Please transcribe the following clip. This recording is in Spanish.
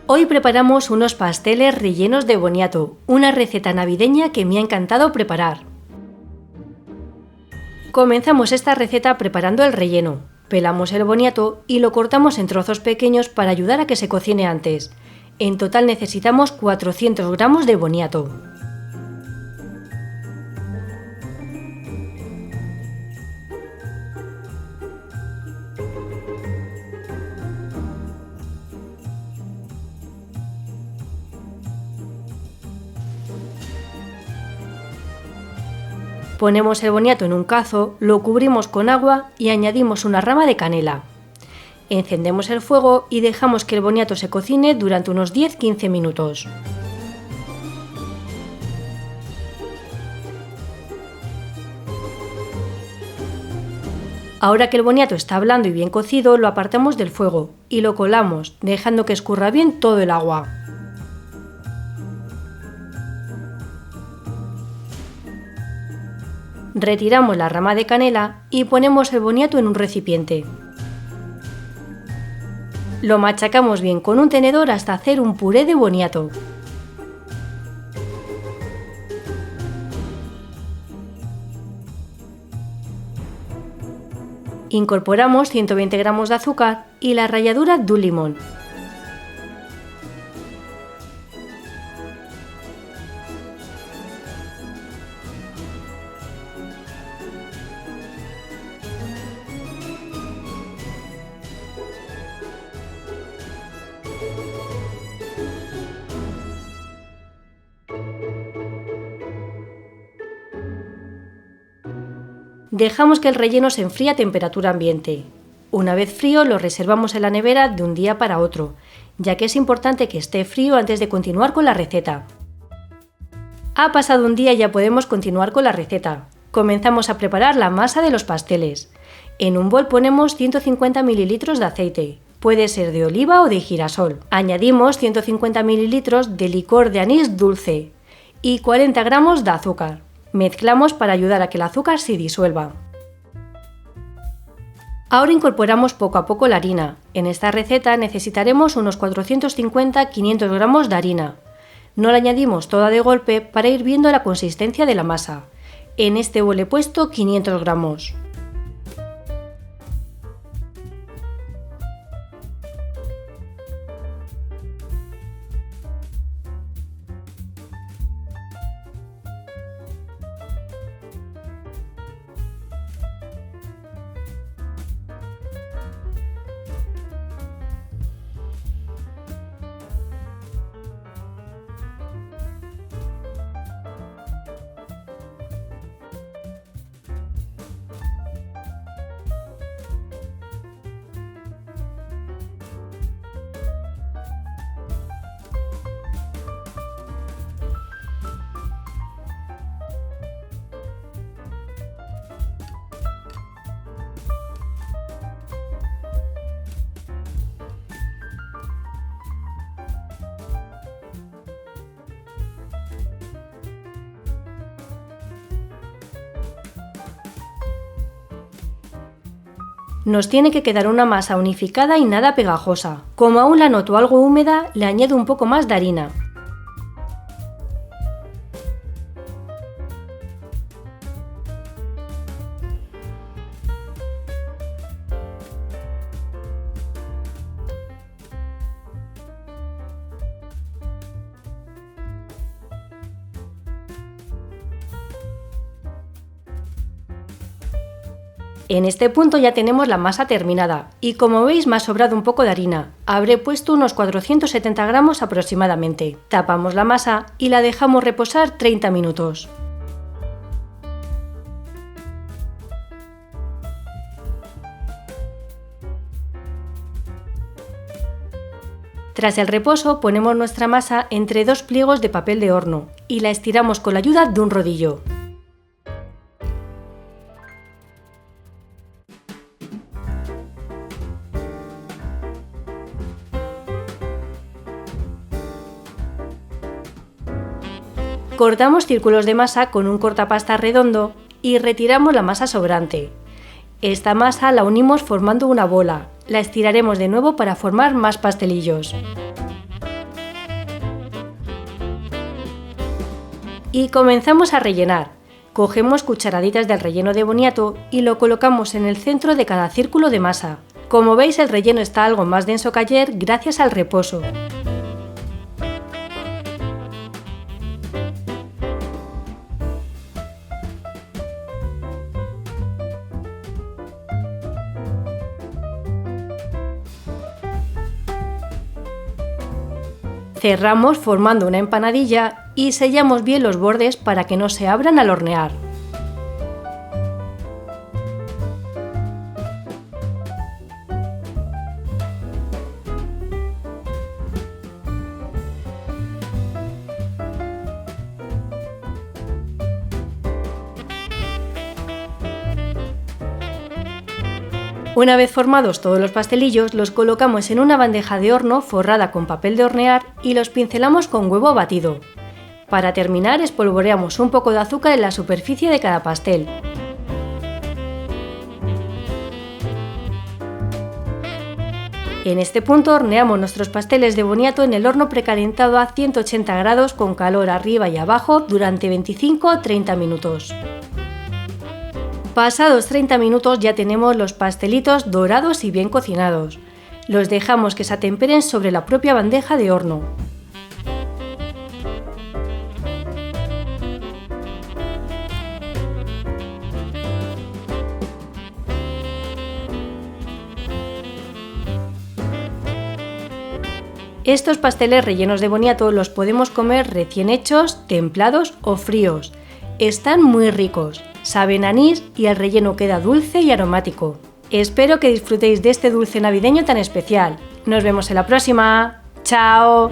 Hoy preparamos unos pasteles rellenos de boniato, una receta navideña que me ha encantado preparar. Comenzamos esta receta preparando el relleno. Pelamos el boniato y lo cortamos en trozos pequeños para ayudar a que se cocine antes. En total necesitamos 400 gramos de boniato. Ponemos el boniato en un cazo, lo cubrimos con agua y añadimos una rama de canela. Encendemos el fuego y dejamos que el boniato se cocine durante unos 10-15 minutos. Ahora que el boniato está blando y bien cocido, lo apartamos del fuego y lo colamos, dejando que escurra bien todo el agua. Retiramos la rama de canela y ponemos el boniato en un recipiente. Lo machacamos bien con un tenedor hasta hacer un puré de boniato. Incorporamos 120 gramos de azúcar y la ralladura de un limón. Dejamos que el relleno se enfríe a temperatura ambiente. Una vez frío lo reservamos en la nevera de un día para otro, ya que es importante que esté frío antes de continuar con la receta. Ha pasado un día y ya podemos continuar con la receta. Comenzamos a preparar la masa de los pasteles. En un bol ponemos 150 ml de aceite, puede ser de oliva o de girasol. Añadimos 150 ml de licor de anís dulce y 40 gramos de azúcar. Mezclamos para ayudar a que el azúcar se disuelva. Ahora incorporamos poco a poco la harina. En esta receta necesitaremos unos 450-500 gramos de harina. No la añadimos toda de golpe para ir viendo la consistencia de la masa. En este bol he puesto 500 gramos. Nos tiene que quedar una masa unificada y nada pegajosa. Como aún la noto algo húmeda, le añado un poco más de harina. En este punto ya tenemos la masa terminada y como veis me ha sobrado un poco de harina. Habré puesto unos 470 gramos aproximadamente. Tapamos la masa y la dejamos reposar 30 minutos. Tras el reposo ponemos nuestra masa entre dos pliegos de papel de horno y la estiramos con la ayuda de un rodillo. Cortamos círculos de masa con un cortapasta redondo y retiramos la masa sobrante. Esta masa la unimos formando una bola. La estiraremos de nuevo para formar más pastelillos. Y comenzamos a rellenar. Cogemos cucharaditas del relleno de boniato y lo colocamos en el centro de cada círculo de masa. Como veis, el relleno está algo más denso que ayer gracias al reposo. Cerramos formando una empanadilla y sellamos bien los bordes para que no se abran al hornear. Una vez formados todos los pastelillos, los colocamos en una bandeja de horno forrada con papel de hornear y los pincelamos con huevo batido. Para terminar, espolvoreamos un poco de azúcar en la superficie de cada pastel. En este punto horneamos nuestros pasteles de boniato en el horno precalentado a 180 grados con calor arriba y abajo durante 25 o 30 minutos. Pasados 30 minutos ya tenemos los pastelitos dorados y bien cocinados. Los dejamos que se atemperen sobre la propia bandeja de horno. Estos pasteles rellenos de boniato los podemos comer recién hechos, templados o fríos. Están muy ricos, saben a anís y el relleno queda dulce y aromático. Espero que disfrutéis de este dulce navideño tan especial. Nos vemos en la próxima. ¡Chao!